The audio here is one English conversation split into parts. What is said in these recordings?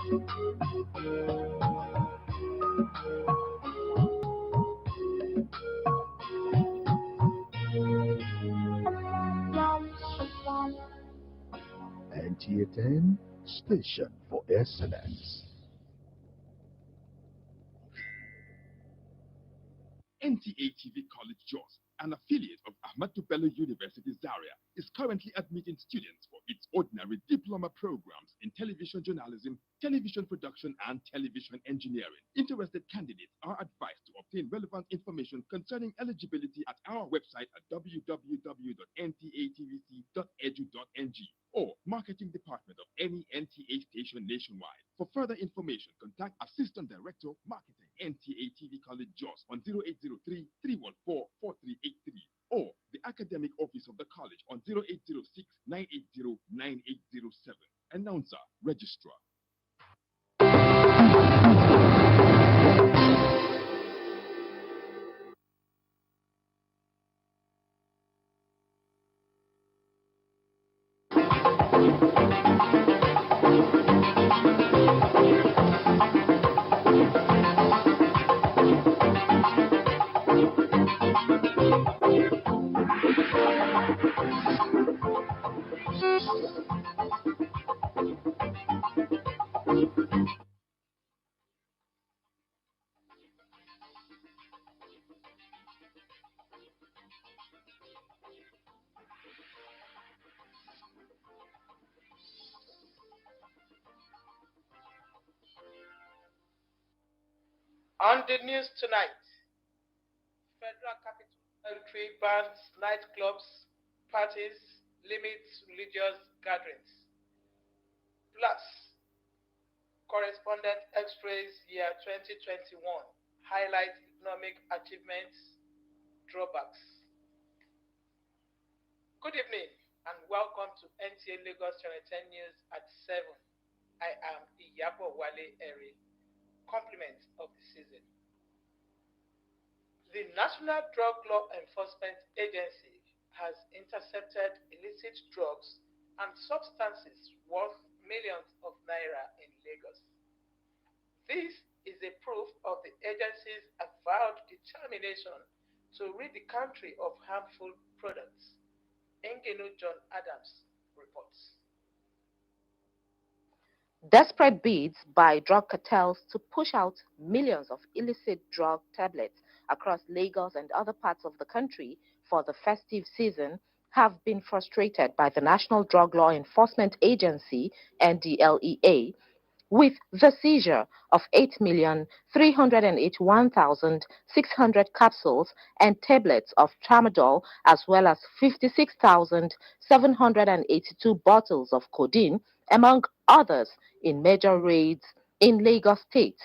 Nta Ch10 Station for Excellence. NTA TV College Jos, an affiliate of Ahmadu Bello University Zaria, is currently admitting students for its ordinary diploma programs in television journalism, television production, and television engineering. Interested candidates are advised to obtain relevant information concerning eligibility at our website at www.ntatvc.edu.ng or marketing department of any NTA station nationwide. For further information, contact Assistant Director, Marketing, NTA TV College Jos on 0803 314 4383 or the Academic Office of the College on 0806 980 9807. Announcer, Registrar. On the news tonight, Federal Capital Territory bans nightclubs, parties, limits religious gatherings. Plus, Correspondent X-rays year 2021 highlight economic achievements, drawbacks. Good evening and welcome to NTA Lagos Channel 10 News at 7. I am Iyabo Wale Eri. Complement of the season. The National Drug Law Enforcement Agency has intercepted illicit drugs and substances worth millions of naira in Lagos. This is a proof of the agency's avowed determination to rid the country of harmful products. Engenu John Adams reports. Desperate bids by drug cartels to push out millions of illicit drug tablets across Lagos and other parts of the country for the festive season have been frustrated by the National Drug Law Enforcement Agency, NDLEA, with the seizure of 8,381,600 capsules and tablets of tramadol, as well as 56,782 bottles of codeine, among others, in major raids in Lagos State.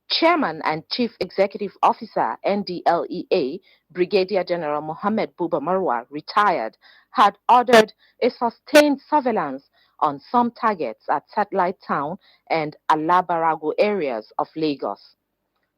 Chairman and Chief Executive Officer, NDLEA, Brigadier General Mohammed Buba Marwa, retired, had ordered a sustained surveillance on some targets at Satellite Town and Alabarago areas of Lagos.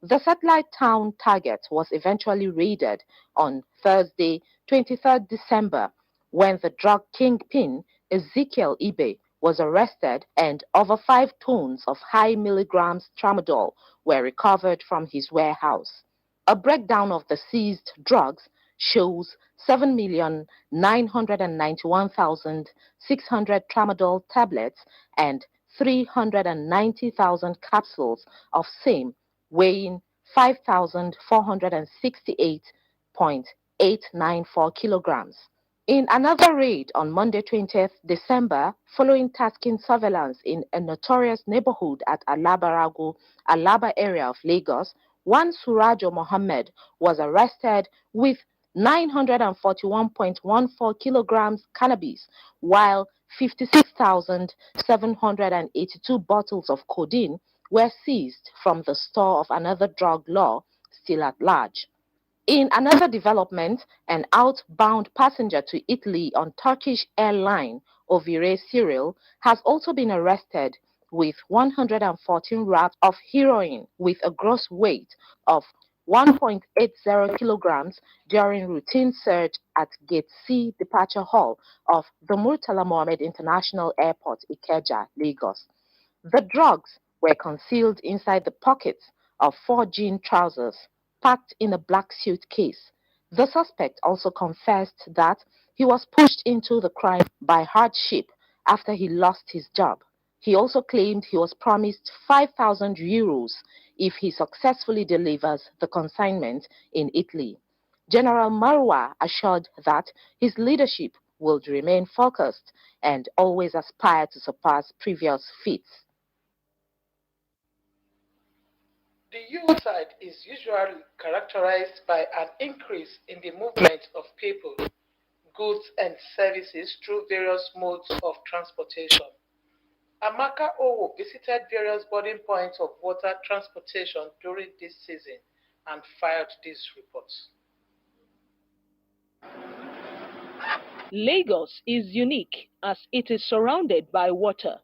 The Satellite Town target was eventually raided on Thursday, 23rd December, when the drug kingpin Ezekiel Ibe was arrested and over 5 tons of high milligrams tramadol were recovered from his warehouse. A breakdown of the seized drugs shows 7,991,600 tramadol tablets and 390,000 capsules of same, weighing 5,468.894 kilograms. In another raid on Monday 20th December, following tasking surveillance in a notorious neighborhood at Alabarago, Alaba area of Lagos, one Surajo Mohammed was arrested with 941.14 kilograms cannabis, while 56,782 bottles of codeine were seized from the store of another drug law still at large. In another development, an outbound passenger to Italy on Turkish airline Ovire Cyril has also been arrested with 114 wraps of heroin with a gross weight of 1.80 kilograms during routine search at Gate C departure hall of the Murtala Mohammed International Airport, Ikeja, Lagos. The drugs were concealed inside the pockets of 4 jean trousers packed in a black suitcase. The suspect also confessed that he was pushed into the crime by hardship after he lost his job. He also claimed he was promised 5,000 euros if he successfully delivers the consignment in Italy. General Marwa assured that his leadership would remain focused and always aspire to surpass previous feats. The youth side is usually characterized by an increase in the movement of people, goods, and services through various modes of transportation. Amaka Owo visited various boarding points of water transportation during this season and filed this report. Lagos is unique as it is surrounded by water.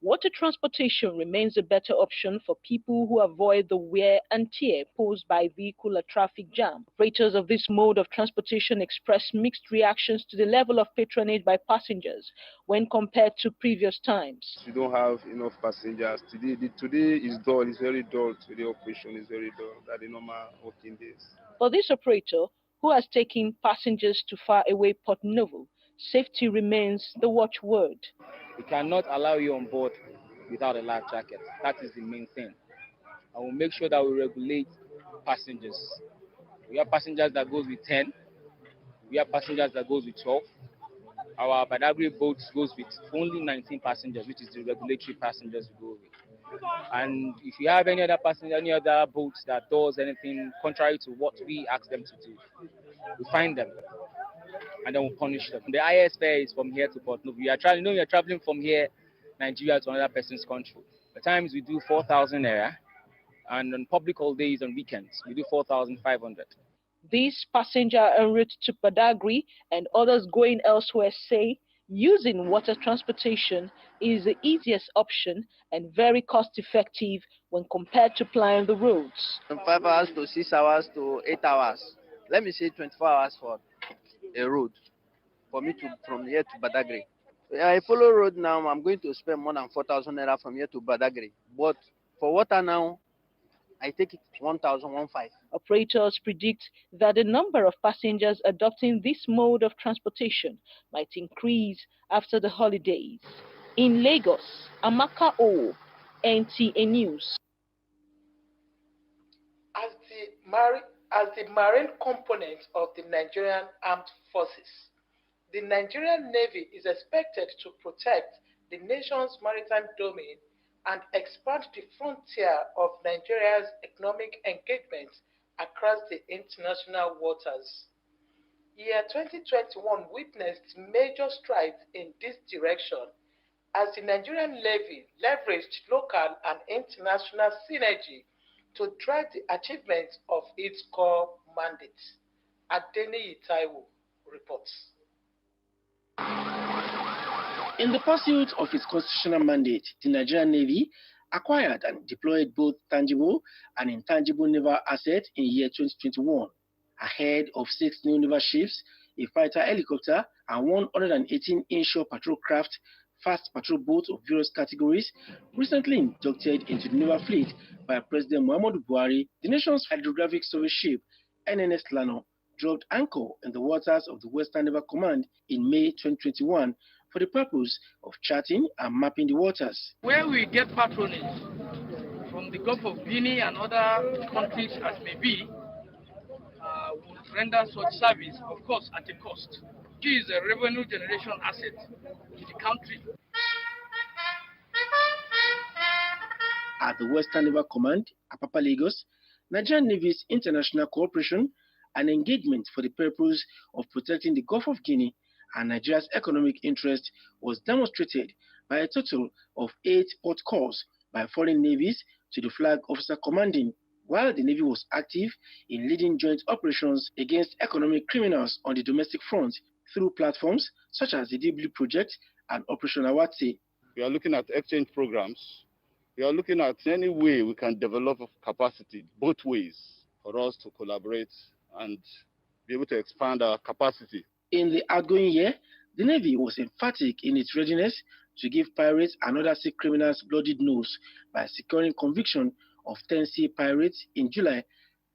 Water transportation remains a better option for people who avoid the wear and tear posed by vehicular traffic jam. Operators of this mode of transportation express mixed reactions to the level of patronage by passengers when compared to previous times. We don't have enough passengers. Today is dull, it's very dull. Today operation is very dull than the normal working days. For this operator, who has taken passengers to faraway Port Novo, safety remains the watchword. We cannot allow you on board without a life jacket. That is the main thing. I will make sure that we regulate passengers. We have passengers that goes with 10. We have passengers that goes with 12. Our Badagry boat goes with only 19 passengers, which is the regulatory passengers we go with. And if you have any other passenger, any other boats that does anything contrary to what we ask them to do, we find them and then we'll punish them. The highest fare is from here to Port Novo. We are traveling from here, Nigeria, to another person's country. At times we do 4,000 naira, and on public holidays and weekends we do 4,500. These passengers en route to Badagry and others going elsewhere say using water transportation is the easiest option and very cost-effective when compared to plying the roads. From 5 hours to 6 hours to 8 hours. Let me say 24 hours for a road for me to from here to Badagry. I follow road now. I'm going to spend more than 4,000 naira from here to Badagry. But for water now, I take it 1,015. Operators predict that the number of passengers adopting this mode of transportation might increase after the holidays. In Lagos, Amaka O, NTA News. As the marine component of the Nigerian Armed Forces, the Nigerian Navy is expected to protect the nation's maritime domain and expand the frontier of Nigeria's economic engagement across the international waters. Year 2021 witnessed major strides in this direction as the Nigerian Navy leveraged local and international synergy to drive the achievement of its core mandate. Nta Ch10 reports. In the pursuit of its constitutional mandate, the Nigerian Navy acquired and deployed both tangible and intangible naval assets in year 2021, ahead of 6 new naval ships, a fighter helicopter, and 118 inshore patrol craft, fast patrol boats of various categories, recently inducted into the naval fleet by President Muhammadu Buhari. The nation's hydrographic survey ship, NNS Lano, dropped anchor in the waters of the Western Naval Command in May 2021 for the purpose of charting and mapping the waters. Where we get patronage from the Gulf of Guinea and other countries as may be, would render such service, of course, at a cost. It is a revenue generation asset to the country. At the Western Naval Command, Apapa Lagos, Nigerian Navy's international cooperation and engagement for the purpose of protecting the Gulf of Guinea and Nigeria's economic interest was demonstrated by a total of 8 port calls by foreign navies to the flag officer commanding, while the Navy was active in leading joint operations against economic criminals on the domestic front through platforms such as the DW Project and Operation Awatse. We are looking at exchange programs. We are looking at any way we can develop capacity, both ways, for us to collaborate and be able to expand our capacity. In the outgoing year, the Navy was emphatic in its readiness to give pirates and other sea criminals bloodied nose by securing conviction of 10 sea pirates in July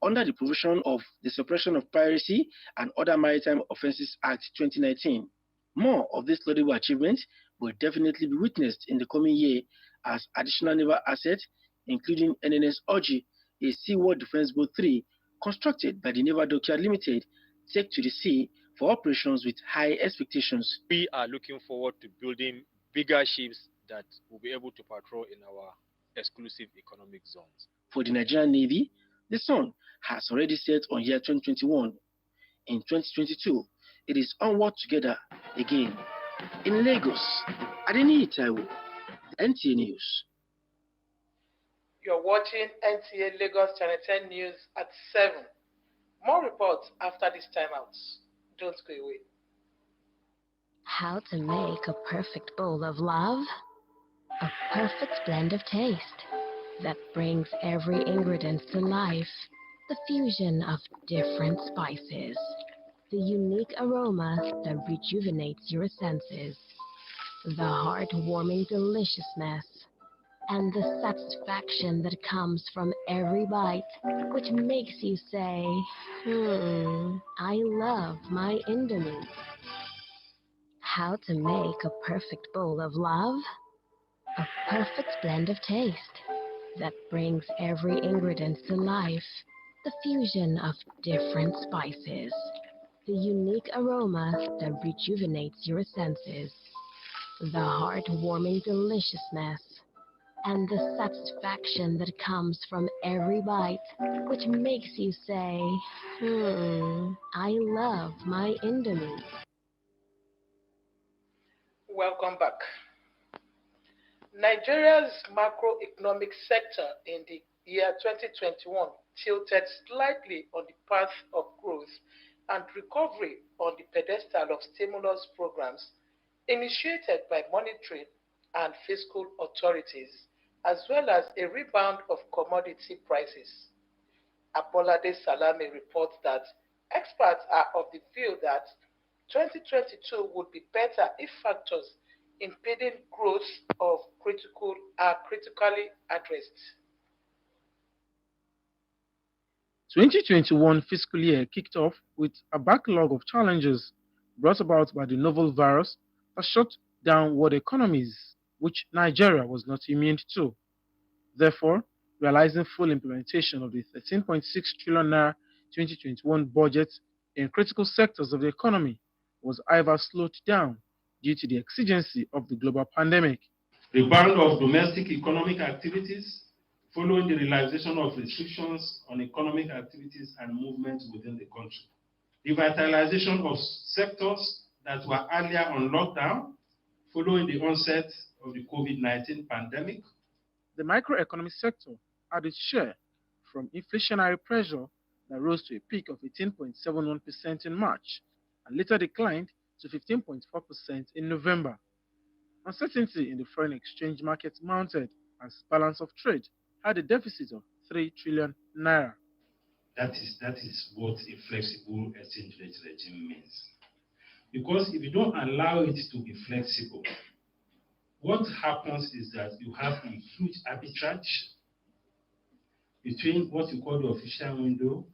under the provision of the Suppression of Piracy and Other Maritime Offences Act 2019. More of these laudable achievements will definitely be witnessed in the coming year as additional naval assets, including NNS Oji, a Seaworld Defence Boat 3 constructed by the Naval Dockyard Limited, take to the sea for operations with high expectations. We are looking forward to building bigger ships that will be able to patrol in our exclusive economic zones. For the Nigerian Navy, the sun has already set on year 2021. In 2022, it is onward together again. In Lagos, Nta Ch10, NTA News. You're watching NTA Lagos Channel 10 News at 7. More reports after this timeout. Don't go away. How to make a perfect bowl of love? A perfect blend of taste that brings every ingredient to life. The fusion of different spices. The unique aroma that rejuvenates your senses. The heart-warming deliciousness. And the satisfaction that comes from every bite, which makes you say, I love my Indomie. How to make a perfect bowl of love? A perfect blend of taste that brings every ingredient to life. The fusion of different spices. The unique aroma that rejuvenates your senses. The heart-warming deliciousness. And the satisfaction that comes from every bite, which makes you say, I love my Indomie. Welcome back. Nigeria's macroeconomic sector in the year 2021 tilted slightly on the path of growth and recovery on the pedestal of stimulus programs initiated by monetary and fiscal authorities, as well as a rebound of commodity prices. Abolade Salami reports that experts are of the view that 2022 would be better if factors impeding growth of are critically addressed. 2021 fiscal year kicked off with a backlog of challenges brought about by the novel virus that shut down world economies, which Nigeria was not immune to. Therefore, realizing full implementation of the 13.6 trillion naira 2021 budget in critical sectors of the economy was either slowed down due to the exigency of the global pandemic. Rebound of domestic economic activities following the realization of restrictions on economic activities and movement within the country. Revitalization of sectors that were earlier on lockdown following the onset of the COVID-19 pandemic. The microeconomic sector had its share from inflationary pressure that rose to a peak of 18.71% in March and later declined to 15.4% in November. Uncertainty in the foreign exchange market mounted as balance of trade had a deficit of 3 trillion naira. That is what a flexible exchange rate regime means. Because if you don't allow it to be flexible, what happens is that you have a huge arbitrage between what you call the official window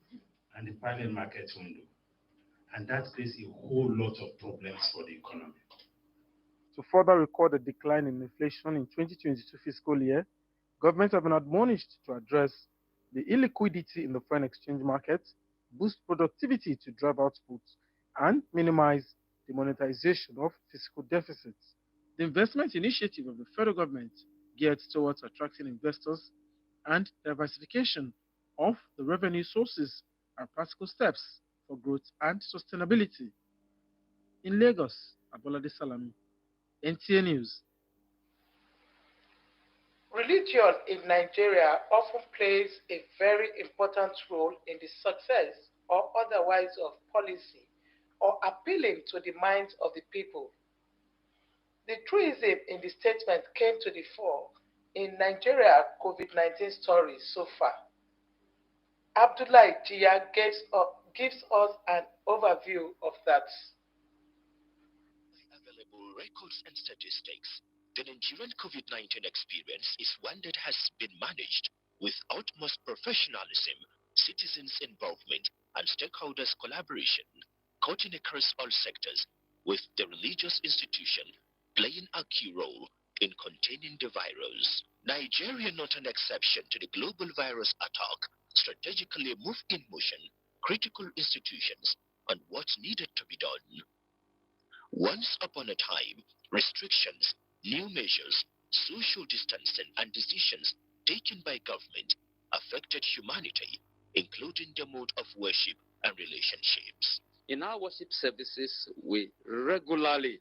and the parallel market window. And that creates a whole lot of problems for the economy. To further record a decline in inflation in 2022 fiscal year, government have been admonished to address the illiquidity in the foreign exchange market, boost productivity to drive output, and minimize the monetization of fiscal deficits. The investment initiative of the federal government geared towards attracting investors and diversification of the revenue sources are practical steps for growth and sustainability. In Lagos, Abolade Salami, NTA News. Religion in Nigeria often plays a very important role in the success or otherwise of policy or appealing to the minds of the people. The truism in the statement came to the fore in Nigeria COVID-19 stories so far. Abdullah Jia gives us an overview of that. Available records and statistics, The Nigerian COVID-19 experience is one that has been managed with utmost professionalism, citizens' involvement, and stakeholders' collaboration, cutting across all sectors, with the religious institution playing a key role in containing the virus. Nigeria, not an exception to the global virus attack, strategically moved in motion critical institutions on what's needed to be done. Once upon a time, restrictions, new measures, social distancing, and decisions taken by government affected humanity, including the mode of worship and relationships. In our worship services, we regularly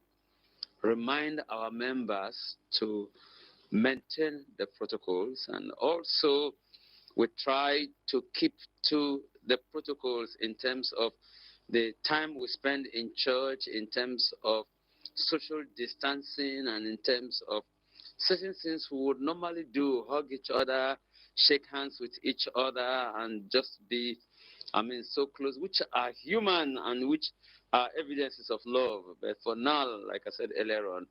remind our members to maintain the protocols, and also we try to keep to the protocols in terms of the time we spend in church, in terms of social distancing, and in terms of certain things we would normally do, hug each other, shake hands with each other, and just be, so close, which are human and which are evidences of love. But for now, like I said earlier on,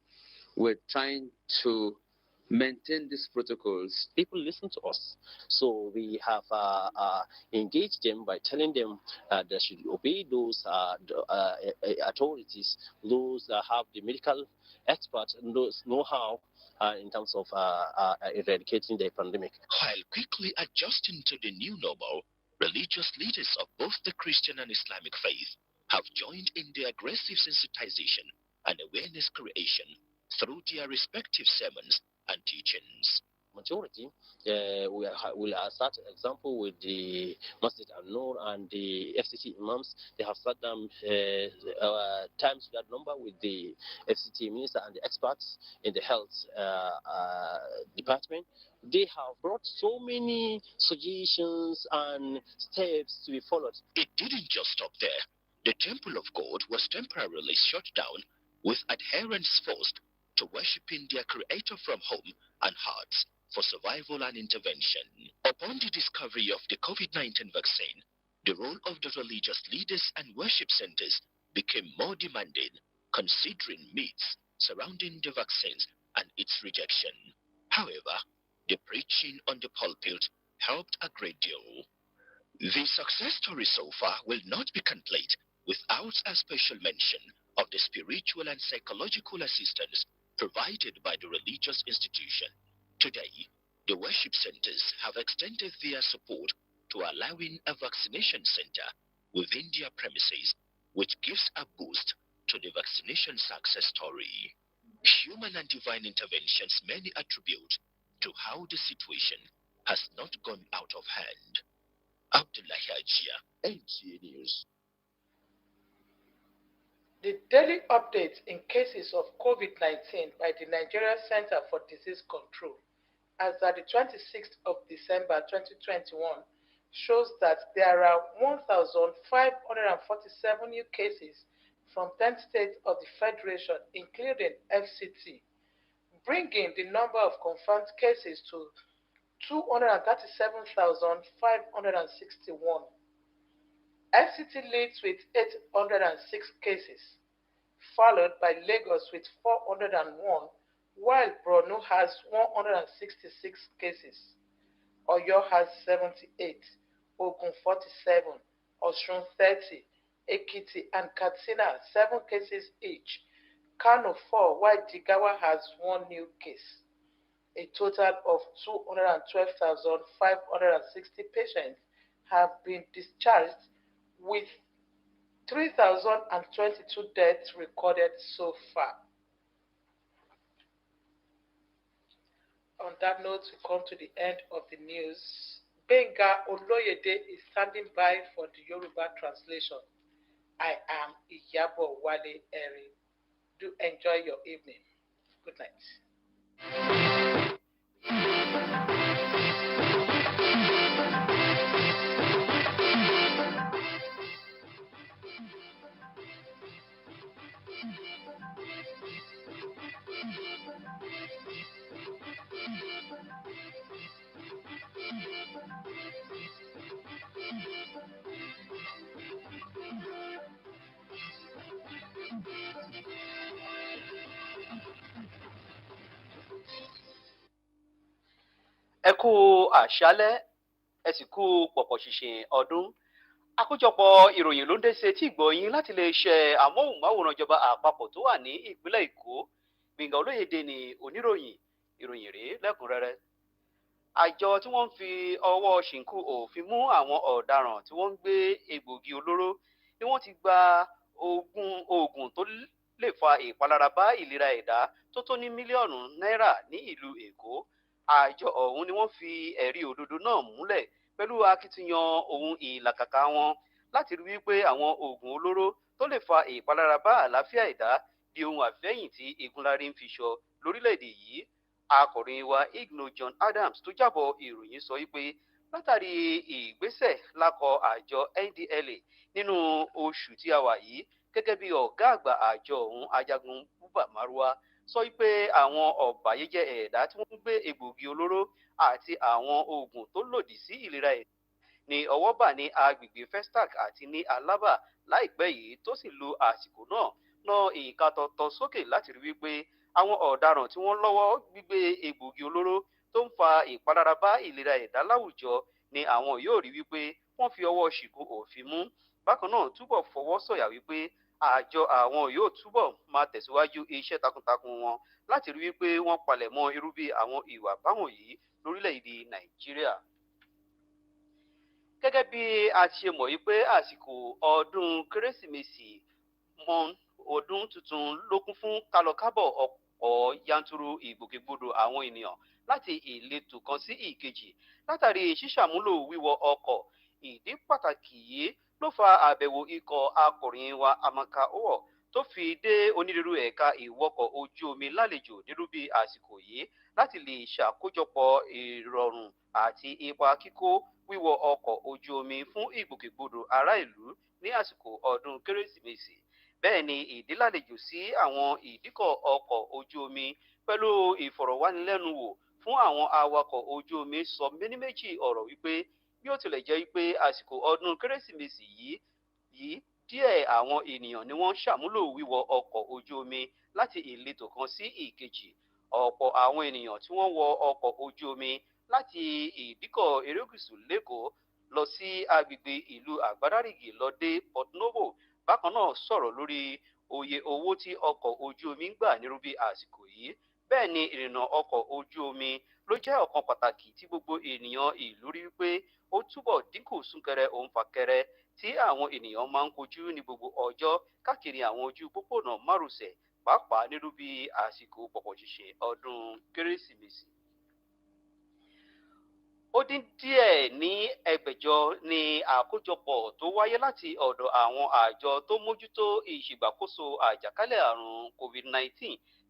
we're trying to maintain these protocols. People listen to us, so we have engaged them by telling them they should obey those authorities, those that have the medical experts and those know-how in terms of eradicating the pandemic. While quickly adjusting to the new normal, religious leaders of both the Christian and Islamic faith have joined in the aggressive sensitization and awareness creation through their respective sermons and teachings. Majority will start, example, with the Masjid al-Nur and the FCC imams. They have sat down times that number with the FCC minister and the experts in the health department. They have brought so many suggestions and steps to be followed. It didn't just stop there. The Temple of God was temporarily shut down, with adherents forced to worshiping their creator from home and hearts for survival and intervention. Upon the discovery of the COVID-19 vaccine, the role of the religious leaders and worship centers became more demanding, considering myths surrounding the vaccines and its rejection. However, the preaching on the pulpit helped a great deal. The success story so far will not be complete without a special mention of the spiritual and psychological assistance provided by the religious institution. Today, the worship centers have extended their support to allowing a vaccination center within their premises, which gives a boost to the vaccination success story. Human and divine interventions many attribute to how the situation has not gone out of hand. Abdullahi Ajia, NTA News. The daily updates in cases of COVID-19 by the Nigeria Center for Disease Control as at the 26th of December 2021 shows that there are 1,547 new cases from 10 states of the Federation, including FCT, bringing the number of confirmed cases to 237,561. FCT leads with 806 cases, followed by Lagos with 401, while Borno has 166 cases. Oyo has 78, Ogun 47, Osun 30, Ekiti and Katsina 7 cases each, Kano 4, while Jigawa has 1 new case. A total of 212,560 patients have been discharged, with 3,022 deaths recorded so far. On that note, we come to the end of the news. Benga Oloyede is standing by for the Yoruba translation. I am Iyabo Wale Eri. Do enjoy your evening. Good night. Ẹ kú àṣálẹ́, ẹ sì kú pọ̀pọ̀ ṣìnṣìn ọdún. Àkójọpọ̀ ìròyìn ló ń dé sí etí ìgbọ́ yín láti iléeṣẹ́ amóhùnmáwòrán ìjọba àpapọ̀ tó wà ní ìpínlẹ̀ Èkó. Gbẹ̀ngàn Olóyèdè ni oníròyìn, ìròyìn rèé lẹ́kùnrẹ́rẹ́. Àjọ tí wọ́n ń fi ọwọ́ ṣìnkú òfin mú àwọn ọ̀daràn tí wọ́n ń gbé egbògi olóró ni wọ́n ti gba oògùn tó lè fa ìpalára bá ìlera ẹ̀dá tó tó ní mílíọ̀nù náírà ní ìlú Èkó. Àjọ ọ̀hún ni wọ́n fi ẹ̀rí òdodo náà múlẹ̀ pẹ̀lú akitiyan ohun ìlàkàkà wọn láti rí wípé àwọn oògùn olóró tó lè fa ìpalára bá àlàáfíà ẹ̀dá di ohun àfẹ́yìn tí igunlárí ń fi ṣọ lórílẹ̀‐èdè yìí. Akọ̀ròyìn wa Igno John Adams tó jábọ̀ ìròyìn sọ wípé látàrí ìgbésẹ̀ lákọ̀ àjọ NDLEA nínú oṣù tí a wà yìí, gẹ́gẹ́ bí ọ̀gá àgbà àjọ ọ̀hún Ajagun Buba Marwa sọ wípé àwọn ọ̀bàyéjẹ́ ẹ̀dá tí wọ́n ń gbé egbògi olóró àti àwọn oògùn tó lòdì sí ìlera ẹ̀dá ní ọwọ́ bà ní agbègbè Festac àti ní Alaba láìpẹ́ yìí, tó sì lo àsìkò náà ná ìka tọ̀tọ̀ sókè láti rí wípé àwọn ọ̀daràn tí wọ́n lọ́wọ́ gbígbé egbògi olóró tó ń fa ìpalára bá ìlera ẹ̀dá láwùjọ ni àwọn yóò rí wípé wọ́n fi ọwọ́ ṣìkún òfin mú. Bákan náà túbọ̀ fọwọ́ sọ̀yà wípé àjọ àwọn yóò túbọ̀ máa tẹ̀síwájú iṣẹ́ takuntakun wọn láti rí wípé wọ́n palẹ̀mọ́ irú bí àwọn ìwà báwọn yìí lórílẹ̀‐èdè Nàìjíríà. Gẹ́gẹ́ bí a ti ṣe mọ̀ wípé àsìkò ọdún Kérésìmesì mọ́ ọdún tuntun ló kún fún kálọkábọ̀ ọ̀pọ̀ yanturu ìgbòkègbodò àwọn ènìyàn láti ìletò kan sí ìkejì látàrí ṣíṣàmúlò wíwọ ọkọ̀. Ìdí pàtàkì yìí ló fa àbẹ̀wò ikọ̀ akọ̀ròyìn wa Amaka Owó tó fi dé onírúurú ẹ̀ka ìwọkọ̀ ojú omi lálejò nírú bí àsìkò yìí láti lè ṣàkójọpọ̀ ìrọ̀rùn àti ipa kíkó wíwọ ọkọ̀ ojú omi fún ìgbòkègbodò ará ìlú ní àsìkò ọdún Kérésìmesì. Bẹ́ẹ̀ ni ìdílálejò sí àwọn ìdíkọ̀ ọkọ̀ ojú omi pẹ̀lú ìfọ̀rọ̀wánilẹ́nuwò fún àwọn awakọ̀ ojú omi sọ méní méjì ọ̀rọ̀ wípé bí ó tilẹ̀ jẹ́ wípé àsìkò ọdún Kérésìmesì yìí díẹ̀ àwọn ènìyàn ni wọ́n ṣàmúlò wíwọ ọkọ̀ ojú omi láti ìletò kan sí ìkejì. Ọ̀pọ̀ àwọn ènìyàn tí wọ́n wọ ọkọ̀ ojú omi láti ìdíkọ̀ erékùṣù lẹ́kọ̀ọ́ lọ sí agbègbè ìlú Àgbádárìgì lọ dé Port Novo bákan náà sọ̀rọ̀ lórí oye owó tí ọkọ̀ ojú omi ń gbà nírú bí àsìkò yìí. Bẹ́ẹ̀ ni ìrìnnà ọkọ̀ ojú omi ló jẹ́ ọ̀kan pàtàkì tí gbogbo ènìyàn ìlú rí wípé ó túbọ̀ dínkù súnkẹrẹ òǹfàkẹrẹ tí àwọn ènìyàn máa ń kojú ní gbogbo ọjọ́ káàkiri àwọn ojú pópónà márosẹ̀ pàápàá nírú bí àsìkò pọ̀pọ̀ ṣìnṣìn ọdún Kérésìmesì. Ó dín díẹ̀ ní ẹgbẹ̀jọ ní àkójọpọ̀ tó wáyé láti ọ̀dọ̀ àwọn àjọ tó mójútó ìṣègbàkóso àjàkálẹ̀ àrùn COVID-19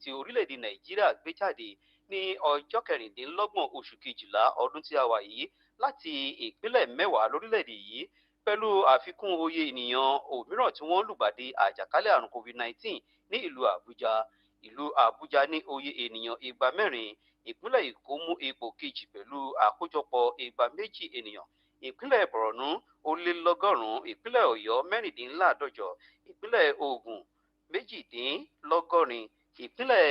tí orílẹ̀-èdè Nàìjíríà gbé jáde ní ọjọ́ 26 oṣù kejìlá ọdún tí a wà yìí láti ìpínlẹ̀ 10 lórílẹ̀-èdè yìí, pẹ̀lú àfikún oye ènìyàn òmíràn tí wọ́n lùgbàdì àjàkálẹ̀ àrùn COVID-19 ní ìlú Àbújá. Ìlú Àbújá ní oye ènìyàn 400, ìpínlẹ̀ Èkó mú ipò kejì pẹ̀lú àkójọpọ̀ 200 ènìyàn, ìpínlẹ̀ Borno ó lé lọ́gọ́rùn-ún, ìpínlẹ̀ Ọ̀yọ́ 154, ìpínlẹ̀ Ògùn 180, ìpínlẹ̀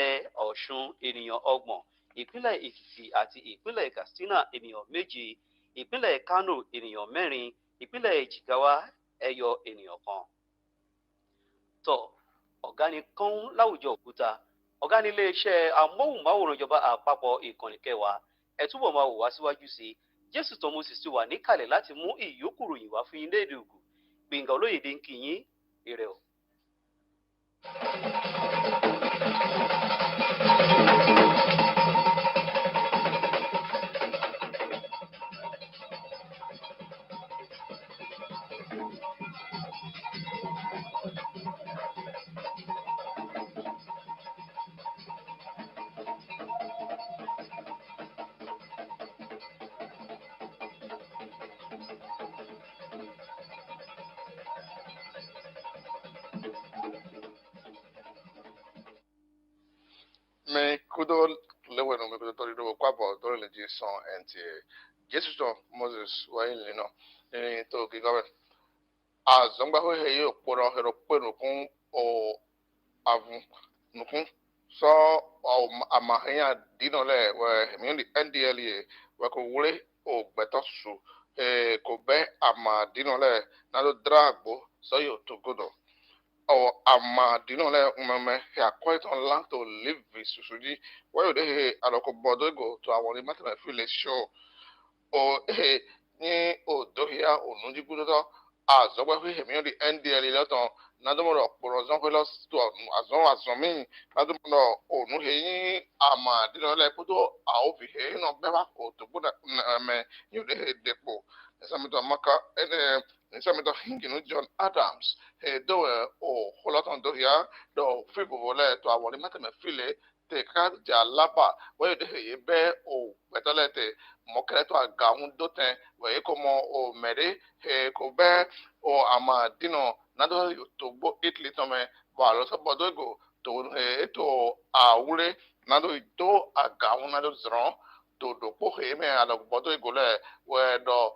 Ọ̀ṣun ènìyàn 30, ìpínlẹ̀ Èkìtì àti ìpínlẹ̀ Katsina ènìyàn 7, ìpínlẹ̀ Kano ènìyàn 4, ìpínlẹ̀ Jigawa ẹyọ ènìyàn 1. Tọ́ ọ̀gá ni kán láwùjọ òkúta, ọ̀gá ní iléeṣẹ́ amóhùnmáwòrán ìjọba àpapọ̀ ìkànnì 10. Ẹ túbọ̀ máa wò wá síwájú sí i. Jésù tó Moses ti wà níkàlẹ̀ láti mú ìyókù ròyìn wá fún yín lédè Ògùn. Gbẹ̀ngàn Olóyèdè ń kí yín, ire o. Me kudo lewe no me kudo tori do kwapo tori le Jason Nta Jesus to Moses wa ile no ni to ki gawe azongba ho he yo poro hero pero kun o avun nukun so amahanya dino le we mi NDLEA we ko wule o gbeto su ko be ama dino le na do dragbo so yo to godo o ama dino le umeme ya quite on land to live with susuji we de he aloko bodo go to awon matter na feel sure o ni o dohia onuji gudo azogbe fi hemi di NDL loton nadomoro poro zon ko los to azon mi nadomoro onu heyin ama dino le puto a o fi he no be ba ko to buda me you de depo esamito maka esamito hinginu John Adams do o holoton dohia do fi bole to awon mate me file te ka ja lapa we de he be o betolete mokreto aga hun doten we como o mere ko be o ama dino nado to bo Italy to me ba lo so bodo go to to awure nado to aga hun nado zron to do po he me ala bodo go le we do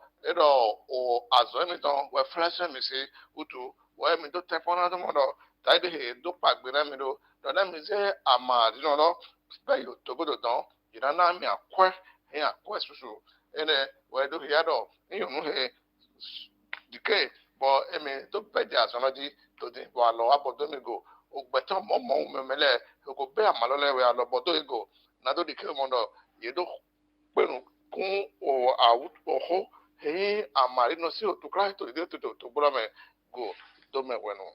o azo mi ton we fresh mi si utu we mi do te pona do modo tai de he do pagbe na mi do na mi se ama dino lo be yo to go do don ira na mi akwe akwe susu ene we do here do you know he dike bo emi to peja asamaji to din bo alo abodo mi go ogbetan mo memele ko be amalole we alo bodo ego na do dike mo do ye do penu kun o awut oho he amari no si o to cry to de to bula me go do me wenu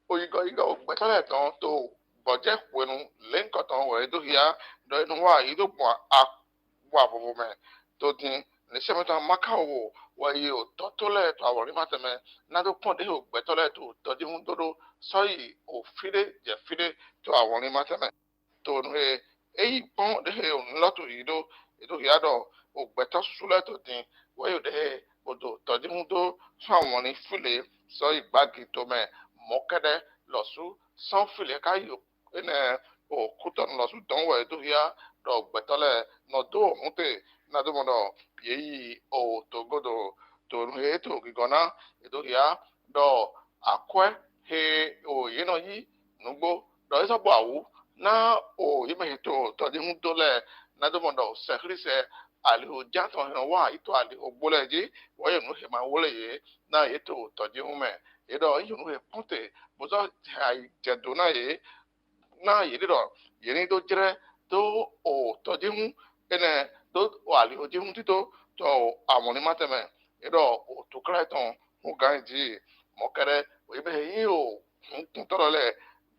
oyigo ogbetan le ton to boje wenu lenko ton we do here do no wa yi do po wa bobo me to din le se meta makawo wa yi o totole to awon mateme na do pon de o gbetole to di hun dodo so yi o fide je fide to awon mateme to no eyi pon de o nloto yi do ya do o gbeto sule to din wa yi de odo to di hun do so awon ni file so igbagi to me mokede losu san file ka yi ene o kuton losu don wa do ya do gbetole no do hunte na do modo yeyi o to godo to he to gigona edo ya do akwe he o yeno yi nugbo do eso bo awu na o yime to di hun to le na do modo sekrise ali o jato he wa ito ali o boleji wo ye nu he ma wole ye na ye to di hun me edo yi nu he ponte bozo ai jedo na ye do ye ni do jere to o to di hun ene do wali o di hun tito to amoni mateme edo o to kreton o ganji mo kere o ibe yin o kun to le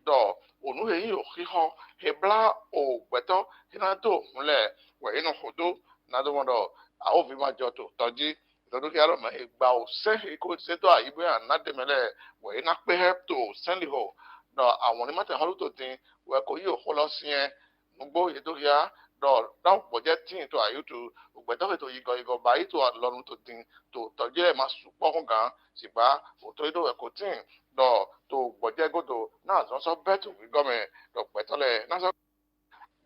do onu he yin o hiho he bla o gbeto hina to nle we inu hodo na do modo a o vi ma jo to toji to do kiaro ma he gba o se he ko se to ayibe anademele we ina pe help to send ho do awon mate halu to tin we ko yi o holo sien nugbo edo ya do da boje tin to ayutu ogbeto to yigo ba itu lorun to tin to toje ma supo hun gan sigba o to ido e ko tin do to boje godo na so betu we go me do peto le na so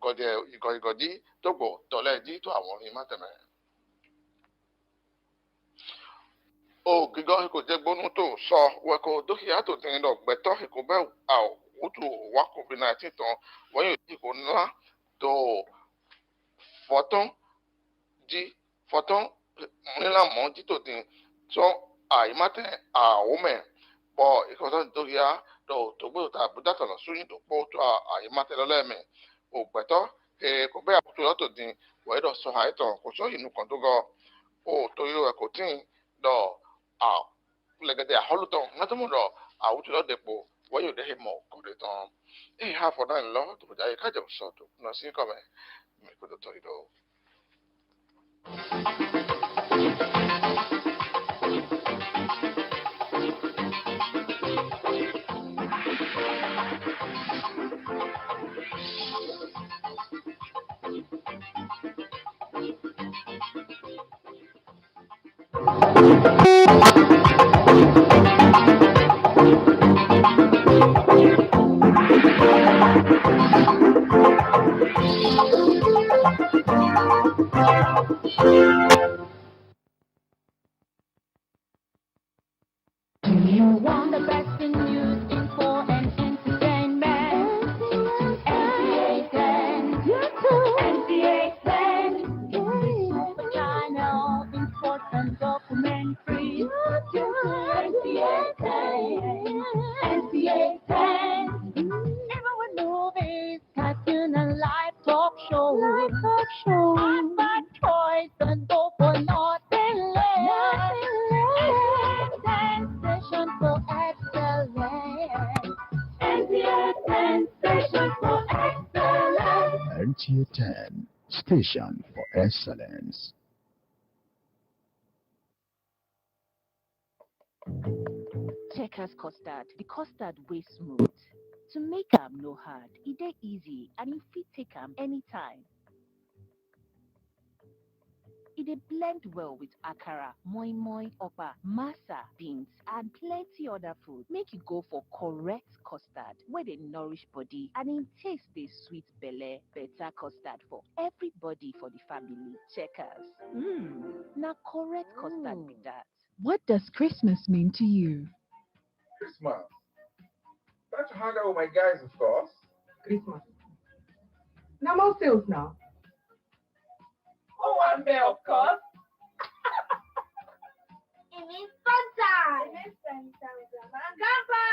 gode yigo di to go to le di to awon ni mateme o gigo ko je gbonu to so we ko do ya to tin do gbeto ko be a utu wa COVID-19 ton won yo ko na to photon di photon nila mo di to din so ai mate a o me bo iko to ya do to gbo ta buda to no suyin to po to ai mate lo le me o gbeto ko be aputu lo to din we do so ha to ko so inu kan to go o to yo ko tin do a legede a holuto na to mo do a utu lo depo we yo de he mo ko de ton ha for na lo to ja ka je so to no sin ko me ko to do You want the best in news, info, and entertainment. show. Like a show. Bad choice and go for nothing less. Sensation for excellence. Nta Ch10 station for excellence. Nta Ch10 station for excellence. Checkers custard. The custard way smooth. To make am no hard, e dey easy and you fit take am anytime. E dey blend well with akara, moi moi, opa, masa, beans and plenty other food. Make you go for correct custard wey dey nourish body and im taste dey sweet belle. Better custard for everybody for the family. Checkers. Na correct custard be that. What does Christmas mean to you? Christmas. Time to hang out with my guys, of course. Christmas. Now more sales now. Oh, one day, of course. It means fun time. It means spend time with Grandma and Grandpa.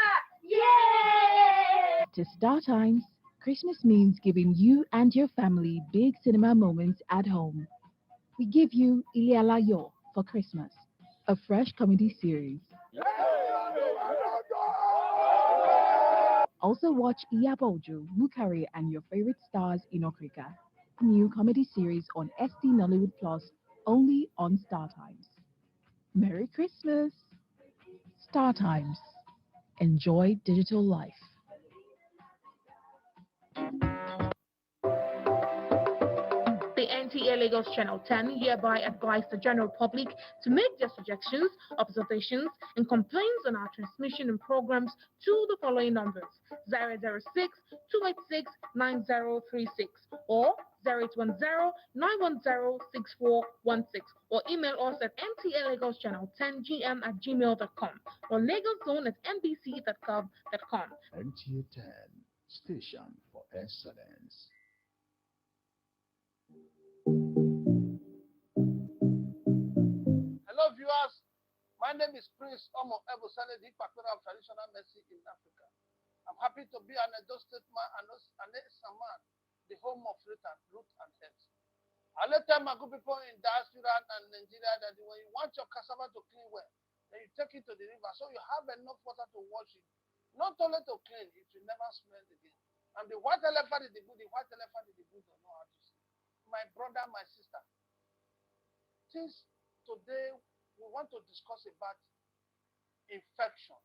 Yay! To Star Times, Christmas means giving you and your family big cinema moments at home. We give you Iliala Yo for Christmas, a fresh comedy series. Also watch Iyaboju, Mukari, and your favorite stars in Okrika, a new comedy series on SD Nollywood Plus, only on Star Times. Merry Christmas! Star Times. Enjoy digital life. The NTA Lagos Channel 10 hereby advise the general public to make their suggestions, observations, and complaints on our transmission and programs to the following numbers: 006-286-9036 or 0810-910-6416, or email us at ntalagoschannel10gm@gmail.com or lagoszone@nbc.gov.com. Nta Ch10 station for excellence. Hello, viewers. My name is Prince Omo Ebosale, the Pakura of traditional medicine in Africa. I'm happy to be an Edo State man and a man, the home of root and herbs. I let tell my good people in diaspora and Nigeria that when you want your cassava to clean well, then you take it to the river so you have enough water to wash it. Not only to clean, it will never smell again. And the white elephant is the good, the white elephant is the good, don't know how to see. My brother, my sister, since today we want to discuss about infection.